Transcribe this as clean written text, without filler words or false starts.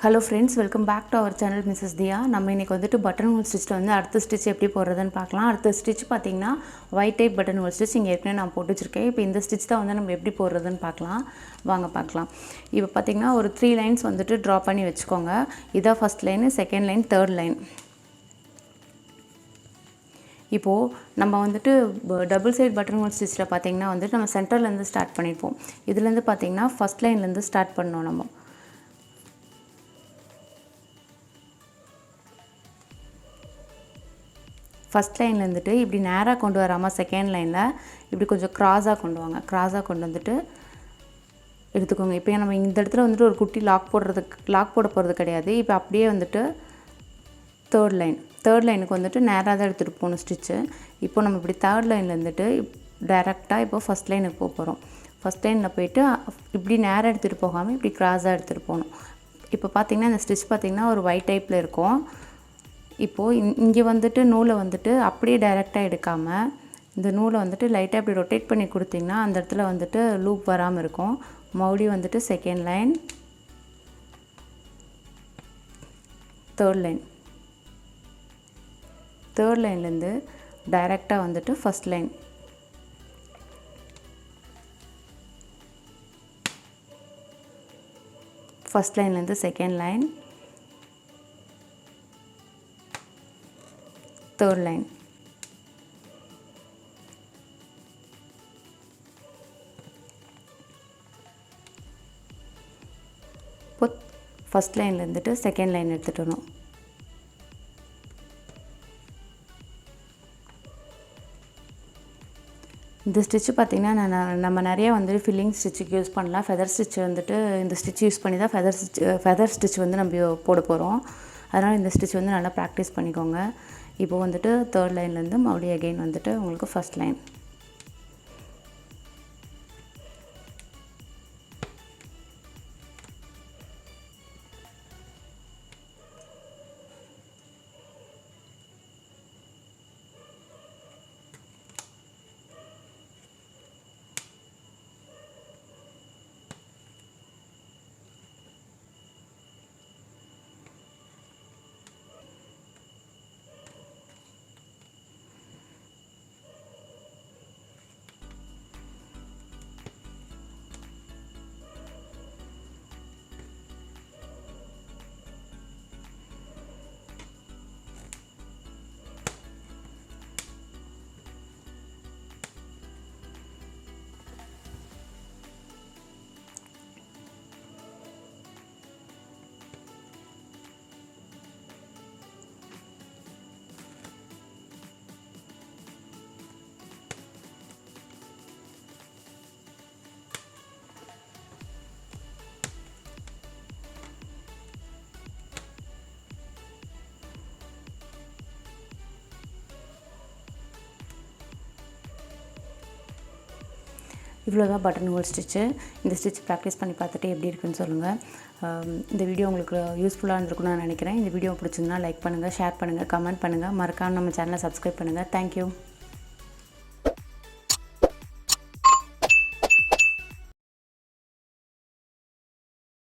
Hello friends, welcome back to our channel Mrs. Dia. நம்ம இன்னைக்கு வந்துட்டு பட்டன் ஹோல் ஸ்டிட்ச்ல வந்து அடுத்த ஸ்டிட்ச் எப்படி போடுறதுன்னு பார்க்கலாம். அடுத்த ஸ்டிட்ச் பாத்தீங்கன்னா white type button whole stitch இங்க ஏற்கனவே நான் போட்டு வச்சிருக்கேன். இப்போ இந்த ஸ்டிட்ச் தான் வந்து நம்ம எப்படி போடுறதுன்னு பார்க்கலாம். வாங்க பார்க்கலாம். இப்போ பாத்தீங்கன்னா ஒரு 3 லைன்ஸ் வந்துட்டு டிரா பண்ணி வெச்சுக்கோங்க. இதா first line, second line, third line. இப்போ நம்ம வந்துட்டு டபுள் சைடு பட்டன் ஹோல் ஸ்டிட்ச்ல பாத்தீங்கன்னா வந்து நம்ம சென்டர்ல இருந்து ஸ்டார்ட் பண்ணிப்போம். இதுல இருந்து பாத்தீங்கன்னா ஃபர்ஸ்ட் லைன்ல இருந்து ஸ்டார்ட் பண்ணனும் நம்ம. ஃபர்ஸ்ட் லைன்ல இருந்துட்டு இப்படி நேரா கொண்டு வராம செகண்ட் லைன்ல இப்படி கொஞ்சம் கிராஸா கொண்டு வாங்க. கிராஸா கொண்டு வந்துட்டு எடுத்துக்கோங்க. இப்போ நம்ம இந்த இடத்துல வந்துட்டு ஒரு குட்டி லாக் போட போறது கிடையாது. இப்போ அப்படியே வந்துட்டு தேர்ட் லைனுக்கு வந்துட்டு நேரா தான் எடுத்துட்டு போணும் ஸ்டிட்ச். இப்போ நம்ம இப்படி தேர்ட் லைன்ல இருந்துட்டு டைரக்ட்டா இப்போ ஃபர்ஸ்ட் லைனுக்கு போறோம். ஃபர்ஸ்ட் லைன்ல போய்ட்டு இப்படி நேரா எடுத்துட்டு போகாம இப்படி கிராஸா எடுத்துட்டு போணும். இப்போ பாத்தீங்கன்னா இந்த ஸ்டிட்ச் பாத்தீங்கன்னா ஒரு ஒயிட் டைப்ல இருக்கும். இப்போ இங்க வந்துட்டு நூலை வந்துட்டு அப்படியே டைரக்ட்டா எடுக்காம இந்த நூலை வந்துட்டு லைட்டா இப்படி ரொட்டேட் பண்ணி கொடுத்தீங்கன்னா அந்த இடத்துல வந்துட்டு லூப் வராம இருக்கும். மறுபடியும் வந்துட்டு second line, third line. Third லைன்ல இருந்து டைரக்ட்டா வந்துட்டு ஃபர்ஸ்ட் லைன். ஃபர்ஸ்ட் லைன்ல இருந்து செகண்ட் லைன், third line. இப்போ ஃபர்ஸ்ட் லைன்ல இருந்துட்டு செகண்ட் லைன் எடுத்துட்டு வரணும். இந்த ஸ்டிட்ச் பாத்தீங்கன்னா நம்ம நிறைய வந்து ஃபில்லிங் ஸ்டிட்ச்க்கு யூஸ் பண்ணலாம். ஃபெதர் ஸ்டிட்ச் வந்துட்டு இந்த ஸ்டிட்ச் யூஸ் பண்ணி தான் ஃபெதர் ஸ்டிட்ச் வந்து நம்ம போட போறோம். அதனால இந்த ஸ்டிட்ச் வந்து நல்லா பிராக்டீஸ் பண்ணிக்கோங்க. இப்போ வந்துட்டு தேர்ட் லைன்ல இருந்து மறுபடியும் அகைன் வந்துட்டு உங்களுக்கு ஃபர்ஸ்ட் லைன். இவ்வளோதான் பட்டன் ஹோல் ஸ்டிட்ச். இந்த ஸ்டிட்ச் ப்ராக்டிஸ் பண்ணி பார்த்துட்டு எப்படி இருக்குன்னு சொல்லுங்கள். இந்த வீடியோ உங்களுக்கு யூஸ்ஃபுல்லாக இருந்திருக்கும்னு நான் நினைக்கிறேன். இந்த வீடியோ பிடிச்சிருந்தா லைக் பண்ணுங்கள், ஷேர் பண்ணுங்கள், கமெண்ட் பண்ணுங்கள். மறக்காம நம்ம சேனலை சப்ஸ்கிரைப் பண்ணுங்கள். தேங்க்யூ.